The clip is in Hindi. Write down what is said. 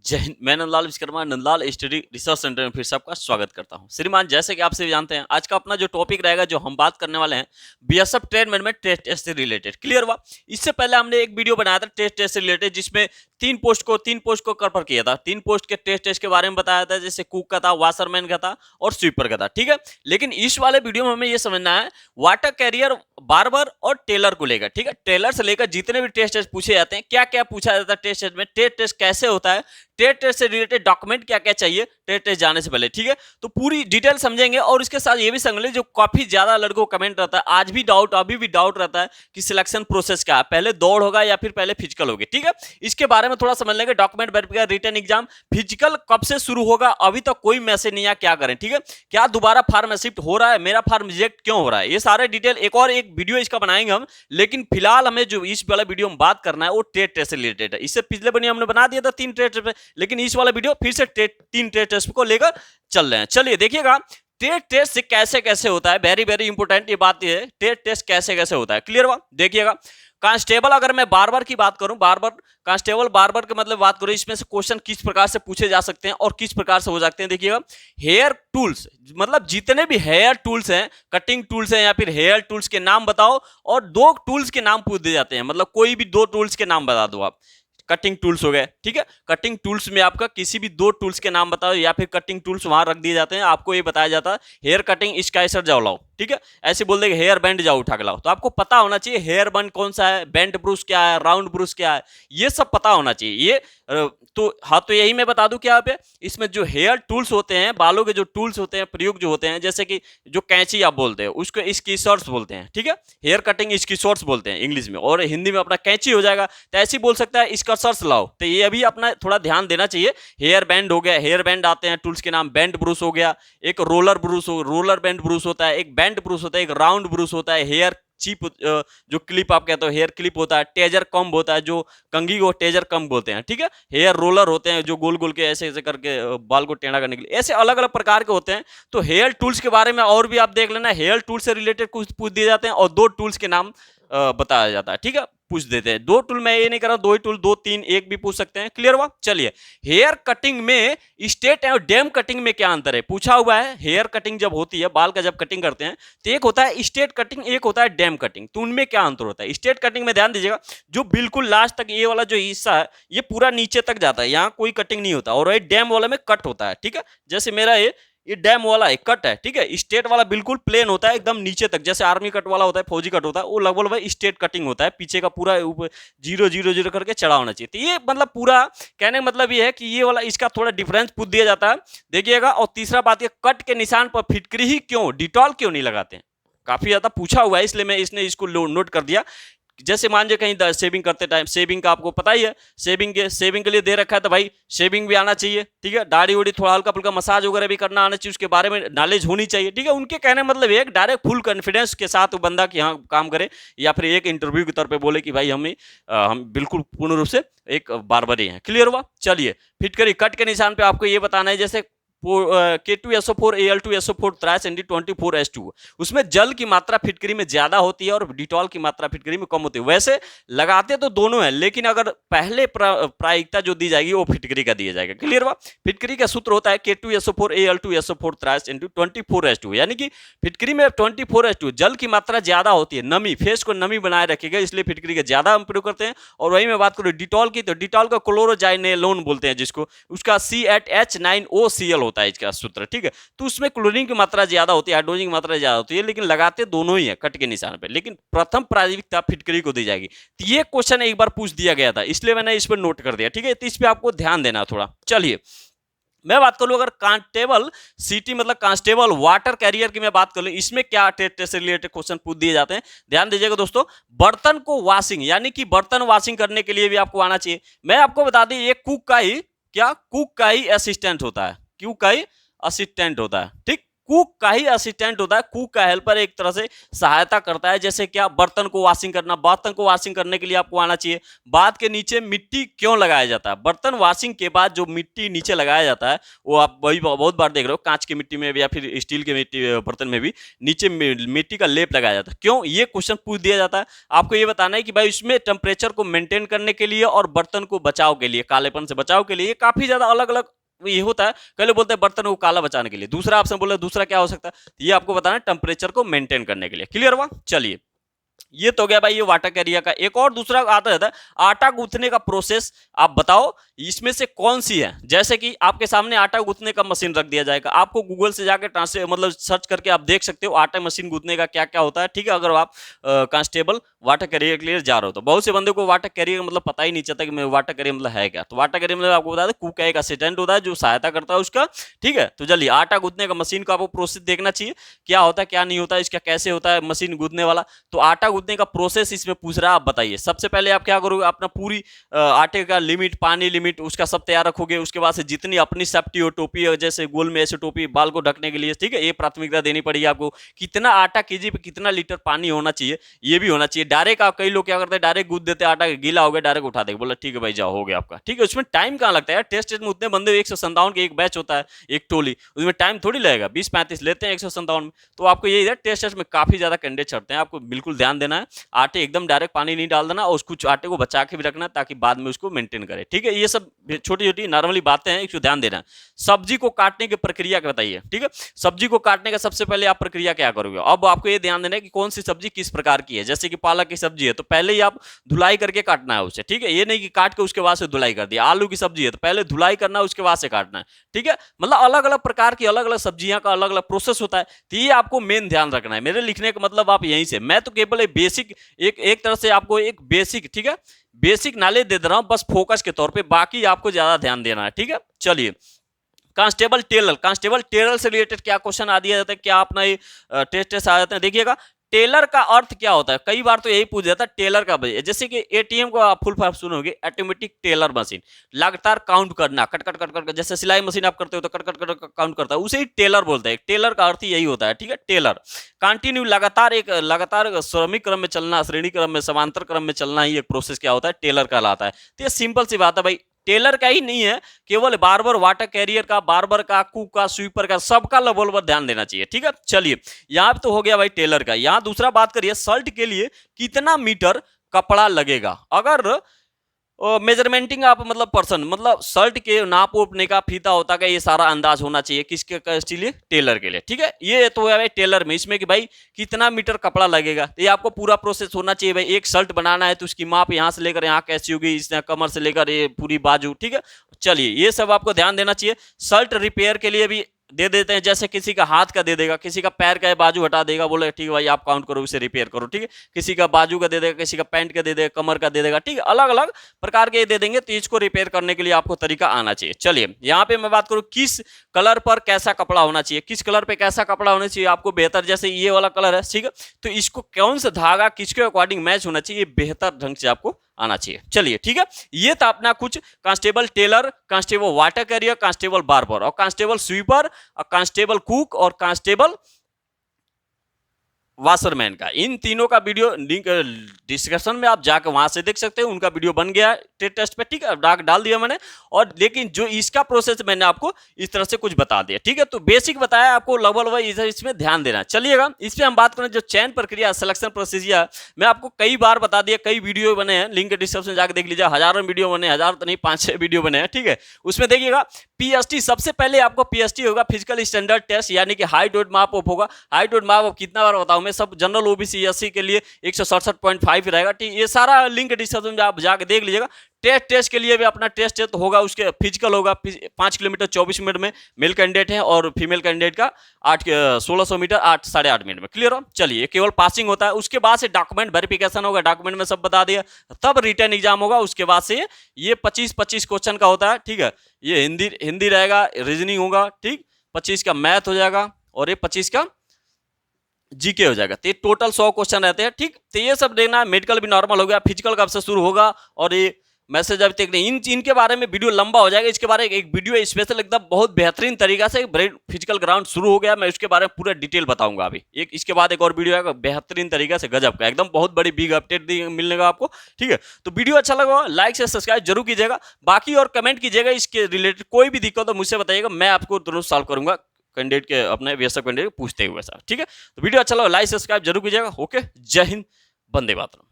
जय हिंद। मैं Nandlal Vishwakarma Nandlal study research centre में फिर से आपका स्वागत करता हूं। श्रीमान, जैसे कि आप सभी जानते हैं, आज का अपना जो टॉपिक रहेगा, जो हम बात करने वाले हैं, बीएसएफ ट्रेन मैन में टेस्ट टेस्ट से रिलेटेड। क्लियर हुआ? इससे पहले हमने एक वीडियो बनाया था टेस्ट टेस्ट से रिलेटेड, जिसमें तीन पोस्ट को कवर किया था। तीन पोस्ट के टेस्ट टेस्ट के बारे में बताया था, जैसे कुक का था, वाशरमैन का था और स्वीपर का था। ठीक है, लेकिन इस वाले वीडियो में हमें यह समझना है वाटर कैरियर, बार्बर और टेलर को लेकर। ठीक है, टेलर से लेकर जितने भी टेस्ट टेस्ट पूछे जाते हैं, क्या क्या पूछा जाता है टेस्ट टेस्ट में, टेस्ट टेस्ट कैसे होता है, टेट टेस्ट से रिलेटेड डॉक्यूमेंट क्या क्या चाहिए टेट टेस्ट जाने से पहले। ठीक है, तो पूरी डिटेल समझेंगे और इसके साथ ये भी समझ ले, जो काफी ज्यादा लड़कों को कमेंट रहता है, आज भी डाउट, अभी भी डाउट रहता है कि सिलेक्शन प्रोसेस क्या है, पहले दौड़ होगा या फिर पहले फिजिकल होगी। ठीक है, इसके बारे में थोड़ा समझ लेंगे। Document verification, written exam, physical कब से शुरू होगा, अभी तक कोई मैसेज नहीं आया, क्या करें। ठीक है, क्या दोबारा फार्म शिफ्ट हो रहा है, मेरा फार्म रिजेक्ट क्यों हो रहा है, ये सारे डिटेल एक और एक वीडियो इसका बनाएंगे हम। लेकिन फिलहाल हमें जो इस वाला वीडियो में बात करना है वो टेट टेस्ट से रिलेटेड है। इससे पिछले वीडियो हमने बना दिया था 3 टेट, लेकिन इस वाला वीडियो फिर से 3 टेस्ट को लेकर चल रहे हैं। चलिए देखिएगा टेट टेस्ट से कैसे कैसे होता है। वेरी वेरी इंपॉर्टेंट ये बात है, टेट टेस्ट कैसे कैसे होता है। क्लियर हुआ? देखिएगा, कांस्टेबल, अगर मैं बार्बर की बात करूं, बार्बर कांस्टेबल बार्बर के मतलब बात करूं, इसमें से क्वेश्चन किस प्रकार से पूछे जा सकते हैं और किस प्रकार से हो सकते हैं। देखिएगा, हेयर टूल्स, मतलब जितने भी हेयर टूल्स हैं, कटिंग टूल्स हैं या फिर हेयर टूल्स के नाम बताओ, और 2 टूल्स के नाम पूछ दिए जाते हैं। मतलब कोई भी 2 टूल्स के नाम बता दो आप। कटिंग टूल्स हो गए, ठीक है, कटिंग टूल्स में आपका किसी भी 2 टूल्स के नाम बताओ, या फिर कटिंग टूल्स वहां रख दिए जाते हैं। आपको ये बताया जाता है हेयर कटिंग स्काइसर जाओ लाओ। ठीक है, ऐसे बोल देंगे हेयर बैंड जाओ उठा के लाओ, तो आपको पता होना चाहिए हेयर बैंड कौन सा है, बैंड ब्रूश क्या है, राउंड ब्रूश क्या है, ये सब पता होना चाहिए। ये तो हाँ, तो यही मैं बता दूं क्या पे, इसमें जो हेयर टूल्स होते हैं, बालों के जो टूल्स होते हैं, प्रयोग जो होते हैं, जैसे कि जो कैंची आप बोलते हैं उसको स्कीसर्स बोलते हैं। ठीक है, हेयर कटिंग स्कीसर्स बोलते हैं इंग्लिश में, और हिंदी में अपना कैंची हो जाएगा, तो ऐसे बोल सकता है स्कर्सर्स लाओ। तो ये अभी अपना थोड़ा ध्यान देना चाहिए। हेयर बैंड हो गया, हेयर बैंड आते हैं टूल्स के नाम, बैंड ब्रूश हो गया, एक रोलर ब्रूश हो, रोलर बैंड ब्रूश होता है, एक बैंड ब्रूश होता है, एक राउंड ब्रूश होता है, हेयर चिप, जो क्लिप आप कहते हो हेयर क्लिप होता है, टेजर कम्ब होता है, जो कंघी को टेजर कम्ब बोलते हैं। ठीक है, हेयर रोलर होते हैं जो गोल गोल के ऐसे ऐसे करके बाल को टेढ़ा करने के लिए, ऐसे अलग अलग प्रकार के होते हैं। तो हेयर टूल्स के बारे में और भी आप देख लेना, हेयर टूल से रिलेटेड कुछ पूछ दिए जाते हैं और 2 टूल्स के नाम बताया जाता है। ठीक है, पूछ देते हैं 2 टूल, मैं ये नहीं कर रहा 2 ही टूल, 2 3 एक भी पूछ सकते हैं। क्लियर हुआ? चलिए, हेयर कटिंग में स्ट्रेट और डैम कटिंग में क्या अंतर है पूछा हुआ है। हेयर कटिंग जब होती है, बाल का जब कटिंग करते हैं, तो एक होता है स्ट्रेट कटिंग, एक होता है डैम कटिंग। तो उनमें क्या अंतर होता है? स्ट्रेट कटिंग में ध्यान दीजिएगा, जो बिल्कुल लास्ट तक ये वाला जो हिस्सा है, ये पूरा नीचे तक जाता है, यहाँ कोई कटिंग नहीं होता, और डैम वाला में कट होता है। ठीक है, जैसे मेरा ये डैम वाला है, कट है। ठीक है, स्ट्रेट वाला बिल्कुल प्लेन होता है एकदम नीचे तक, जैसे आर्मी कट वाला होता है, फौजी कट होता है, वो लगभग भाई स्ट्रेट कटिंग होता है, पीछे का पूरा ऊपर 0 0 0 करके चढ़ा होना चाहिए। तो ये मतलब पूरा कहने का मतलब ये है कि ये वाला इसका थोड़ा डिफरेंस पूछ दिया जाता है, देखिएगा। और तीसरा बात, ये कट के निशान पर फिटकरी ही क्यों, डिटॉल क्यों नहीं लगाते हैं, काफी ज्यादा पूछा हुआ है, इसलिए मैं इसने इसको नोट कर दिया। जैसे मान लीजिए कहीं शेविंग करते टाइम, शेविंग का आपको पता ही है, शेविंग के लिए दे रखा है, तो भाई शेविंग भी आना चाहिए। ठीक है, दाढ़ी उड़ी थोड़ा हल्का फुल्का मसाज वगैरह भी करना आना चाहिए, उसके बारे में नॉलेज होनी चाहिए। ठीक है, उनके कहने मतलब एक डायरेक्ट फुल कॉन्फिडेंस के साथ वो बंदा कि हाँ काम करे, या फिर एक इंटरव्यू के तौर पे बोले कि भाई हम बिल्कुल पूर्ण रूप से एक बार्बर ही हैं। क्लियर हुआ? चलिए, फिट करिए। कट के निशान पे आपको ये बताना है, जैसे K2SO4 Al2SO4 त्राइस ND24S2, उसमें जल की मात्रा फिटकरी में ज्यादा होती है और डिटॉल की मात्रा फिटकरी में कम होती है। वैसे लगाते तो दोनों है, लेकिन अगर पहले प्रायिकता जो दी जाएगी वो फिटकरी का दिया जाएगा। क्लियर हुआ? फिटकरी का सूत्र होता है K2SO4 Al2SO4 त्राइस ND24S2, यानी कि फिटकरी में 24S2 जल की मात्रा ज्यादा होती है, नमी, फेस को नमी बनाए रखेगा, इसलिए फिटकरी का ज्यादा हम प्रयोग करते हैं। और वही मैं बात करूँ डिटॉल की, तो डिटॉल का क्लोरोजाइनेलोन बोलते हैं जिसको, उसका C8H9OCl होता है इसका सूत्र। ठीक है, तो उसमें क्लोरीन की मात्रा ज्यादा होती है, हाइड्रोजन की मात्रा ज्यादा होती है, लेकिन लगाते दोनों ही है कट के निशान पे, लेकिन प्रथम प्राथमिकता फिटकरी को दी जाएगी। तो ये क्वेश्चन एक बार पूछ दिया गया था, इसलिए मैंने इस पर नोट कर दिया। ठीक है, तो इस पे आपको ध्यान देना थोड़ा। चलिए, मैं बात करूं अगर कांस्टेबल सिटी मतलब कांस्टेबल वाटर कैरियर की मैं बात करूं, इसमें क्या टेस्ट से रिलेटेड क्वेश्चन पूछ दिए जाते हैं, ध्यान दीजिएगा दोस्तों। बर्तन को वॉशिंग, यानी कि बर्तन वॉशिंग करने के लिए भी आपको आना चाहिए। मैं आपको बता दें, ये कुक का ही असिस्टेंट होता है, कुक का ही असिस्टेंट होता है। ठीक, कुक का ही असिस्टेंट होता है, कुक का हेल्पर एक तरह से सहायता करता है। जैसे क्या, बर्तन को वॉशिंग करना, बर्तन को वॉशिंग करने के लिए आपको आना चाहिए। बात के नीचे मिट्टी क्यों लगाया जाता है, बर्तन वॉशिंग के बाद जो मिट्टी नीचे लगाया जाता है वो आप वही बहुत बार देख रहे हो, कांच की मिट्टी में भी या फिर स्टील के मिट्टी बर्तन में भी नीचे मिट्टी का लेप लगाया जाता है। क्यों, ये क्वेश्चन पूछ दिया जाता है। आपको ये बताना है कि भाई इसमें टेम्परेचर को मेंटेन करने के लिए और बर्तन को बचाव के लिए, कालेपन से बचाव के लिए, काफी ज्यादा अलग अलग ये होता है। पहले बोलते हैं बर्तन को काला बचाने के लिए, दूसरा ऑप्शन बोले, दूसरा क्या हो सकता है, ये आपको बताना है टेम्परेचर को मेंटेन करने के लिए। क्लियर हुआ? चलिए, ये तो गया भाई ये वाटर कैरियर का। एक और दूसरा आता रहता है आटा गूंथने का प्रोसेस, आप बताओ इसमें से कौन सी है। जैसे कि आपके सामने आटा गूंथने का मशीन रख दिया जाएगा, आपको गूगल से जाकर ट्रांसलेट मतलब सर्च करके आप देख सकते हो आटा मशीन गूंथने का क्या क्या होता है। ठीक है, अगर आप कांस्टेबल वाटर कैरियर के लिए जा रहे हो तो बहुत से बंदे को वाटर कैरियर मतलब पता ही नहीं चलता कि वाटर कैरियर मतलब है क्या। तो वाटर कैरियर मतलब आपको बता दें कुक का एक असिस्टेंट होता है जो सहायता करता है उसका। ठीक है, तो चलिए आटा गूंथने का मशीन को आपको प्रोसेस देखना चाहिए, क्या होता है क्या नहीं होता है, इसका कैसे होता है मशीन गूंथने वाला। तो आटा गूंथने का प्रोसेस इसमें पूछ रहा है, आप बताइए। सबसे पहले आप क्या करोगे, अपना पूरी आटे का लिमिट, पानी लिमिट उसका सब तैयार रखोगे। उसके बाद से जितनी अपनी सेफ्टी हो, टोपी हो, जैसे गोल में ऐसे टोपी बाल को ढकने के लिए, ठीक है, ये प्राथमिकता देनी पड़ेगी आपको। कितना आटा केजी पे कितना लीटर पानी होना चाहिए, ये भी होना चाहिए। डायरेक्ट आप, कई लोग क्या करते हैं डायरेक्ट गूंथ देते हैं, आटा गीला हो गया डायरेक्ट उठा देंगे, बोला ठीक है भाई जाओ हो गया आपका। ठीक है, उसमें टाइम कहाँ लगता है यार, टेस्ट में उतने बंदे 157 के एक बैच होता है, एक टोली, उसमें टाइम थोड़ी लगेगा, 20-35 लेते हैं 157 में। तो आपको यही है, टेस्ट में काफी ज्यादा कैंडिडेट चढ़ते हैं, आपको बिल्कुल ध्यान देना है। आटे एकदम डायरेक्ट पानी नहीं डाल देना, और उसको आटे को बचा के भी रखना ताकि बाद में उसको मेंटेन करे। ठीक है, ये सब छोटी छोटी नॉर्मली बातें हैं, इसको ध्यान देना। सब्जी को काटने की प्रक्रिया बताइए। ठीक है, सब्जी को काटने का सबसे पहले आप प्रक्रिया क्या करोगे। अब आपको ये ध्यान देना है कि कौन सी सब्जी किस प्रकार की है। जैसे कि पालक की सब्जी है तो पहले ही आप धुलाई करके काटना है उसे। ठीक है, ये नहीं कि काट के उसके बाद से धुलाई कर दिया। आलू की सब्जी है तो पहले धुलाई करना है उसके बाद से काटना है। ठीक है, मतलब अलग अलग प्रकार की अलग अलग सब्जियां का अलग अलग प्रोसेस होता है। तो ये आपको मेन ध्यान रखना है। मेरे लिखने का मतलब आप यहीं से, मैं तो केवल एक बेसिक एक तरह से आपको एक बेसिक, ठीक है, बेसिक नॉलेज दे दे रहा हूं बस फोकस के तौर पे, बाकी आपको ज्यादा ध्यान देना है। ठीक है, चलिए, कांस्टेबल टेलर, कांस्टेबल टेलर से रिलेटेड क्या क्वेश्चन आ दिया जाता है, क्या अपना ये टेस्ट आ जाते हैं। देखिएगा, टेलर का अर्थ क्या होता है, कई बार तो यही पूछ जाता है टेलर का। जैसे कि एटीएम को आप फुल फॉर्म सुनोगे, ऑटोमेटिक टेलर मशीन, लगातार काउंट करना, कट कट कट कट, जैसे सिलाई मशीन आप करते हो तो कट कट कट काउंट करता है, उसे ही टेलर बोलते हैं। टेलर का अर्थ यही होता है। ठीक है, टेलर कंटिन्यू, लगातार, एक लगातार श्रमिक क्रम में चलना, श्रेणी क्रम में, समांतर क्रम में चलना ही एक प्रोसेस क्या होता है, टेलर कहलाता है। तो ये सिंपल सी बात है भाई, टेलर का ही नहीं है केवल, बार्बर, वाटर कैरियर का, बार्बर का, कुक का, स्वीपर का, सबका लेवल पर ध्यान देना चाहिए। ठीक है, चलिए, यहां पे तो हो गया भाई टेलर का। यहां दूसरा बात करिए, शर्ट के लिए कितना मीटर कपड़ा लगेगा। अगर मेजरमेंटिंग आप मतलब पर्सन, मतलब शर्ट के नाप उपने का फीता होता है, ये सारा अंदाज होना चाहिए किसके लिए, टेलर के लिए। ठीक है, ये तो है भाई टेलर में, इसमें कि भाई कितना मीटर कपड़ा लगेगा, तो ये आपको पूरा प्रोसेस होना चाहिए भाई। एक शर्ट बनाना है तो उसकी माप यहाँ से लेकर यहाँ कैसी होगी, इस कमर से लेकर ये पूरी बाजू। ठीक है, चलिए, ये सब आपको ध्यान देना चाहिए। शर्ट रिपेयर के लिए भी दे देते हैं, जैसे किसी का हाथ का दे देगा, किसी का पैर का बाजू हटा देगा, बोले ठीक है भाई आप काउंट करो, उसे रिपेयर करो। ठीक है, किसी का बाजू का दे देगा, किसी का पैंट का दे देगा, कमर का दे देगा। ठीक है, अलग अलग प्रकार के दे देंगे, तो इसको रिपेयर करने के लिए आपको तरीका आना चाहिए। चलिए, यहाँ पे मैं बात करूँ किस कलर पर कैसा कपड़ा होना चाहिए, किस कलर पे कैसा कपड़ा होना चाहिए आपको बेहतर, जैसे ये वाला कलर है, ठीक है, तो इसको कौन सा धागा किसके अकॉर्डिंग मैच होना चाहिए, बेहतर ढंग से आपको आना चाहिए। चलिए, ठीक है, ये था अपना कुछ constable tailor, constable water carrier, constable barber, और कांस्टेबल स्वीपर, और कांस्टेबल कुक, और कांस्टेबल वाशरमैन का। इन तीनों का वीडियो लिंक डिस्क्रिप्शन में आप जाकर वहां से देख सकते हैं, उनका वीडियो बन गया है टेस्ट पे। ठीक है, डाल दिया मैंने, और लेकिन जो इसका प्रोसेस मैंने आपको इस तरह से कुछ बता दिया। ठीक है, तो बेसिक बताया आपको, लेवल वाइज इसमें ध्यान देना। चलिएगा, इस पे हम बात करें जो चयन प्रक्रिया, सिलेक्शन प्रोसीजर, मैं आपको कई बार बता दिया, कई वीडियो बने हैं, लिंक डिस्क्रिप्शन जाकर देख लीजिए, हजारों वीडियो बने, हजार तो नहीं 5-6 वीडियो बने हैं। ठीक है, उसमें देखिएगा पीएसटी, सबसे पहले आपको पीएसटी होगा, फिजिकल स्टैंडर्ड टेस्ट, यानी कि हाइट वेट माप अप होगा। हाइट वेट माप अप कितना बार बताऊं मैं, सब जनरल ओबीसी एससी के लिए 167.5 रहेगा। ठीक, ये सारा लिंक डिस्क्रिप्शन में आप जाके देख लीजिएगा। टेस्ट के लिए भी अपना टेस्ट होगा, उसके फिजिकल होगा 5 किलोमीटर 24 मिनट में मेल कैंडिडेट है, और फीमेल कैंडिडेट का 1600 मीटर 8-8.5 मिनट में। क्लियर हो? चलिए, केवल पासिंग होता है, उसके बाद से डॉक्यूमेंट वेरिफिकेशन होगा, डॉक्यूमेंट में सब बता दिया, तब रिटर्न एग्जाम होगा। उसके बाद से ये 25-25 क्वेश्चन का होता है। ठीक है, ये हिंदी रहेगा, रीजनिंग होगा, ठीक, 25 का मैथ हो जाएगा, और ये 25 का जीके हो जाएगा। तो ये टोटल 100 क्वेश्चन रहते हैं। ठीक, तो ये सब देना है। मेडिकल भी नॉर्मल हो गया, फिजिकल कब से शुरू होगा, और ये मैसेज अभी तक नहीं। इनके बारे में वीडियो लंबा हो जाएगा, इसके बारे में एक वीडियो स्पेशल एकदम बहुत बेहतरीन तरीका से फिजिकल ग्राउंड शुरू हो गया, मैं उसके बारे में पूरा डिटेल बताऊंगा अभी। एक इसके बाद एक और वीडियो आएगा बेहतरीन तरीका से, गजब का एकदम बहुत बड़ी बिग अपडेट मिलने का आपको, ठीक है। तो वीडियो अच्छा लगा लाइक से सब्सक्राइब जरूर कीजिएगा, बाकी और कमेंट कीजिएगा इसके रिलेटेड, कोई भी दिक्कत हो मुझसे बताइएगा, मैं आपको तुरंत सॉल्व करूंगा कैंडिडेट के, अपने बीएसएफ कैंडिडेट पूछते हुए सर, ठीक है। तो वीडियो अच्छा लगा लाइक सब्सक्राइब जरूर कीजिएगा। ओके, जय हिंद, वंदे मातरम।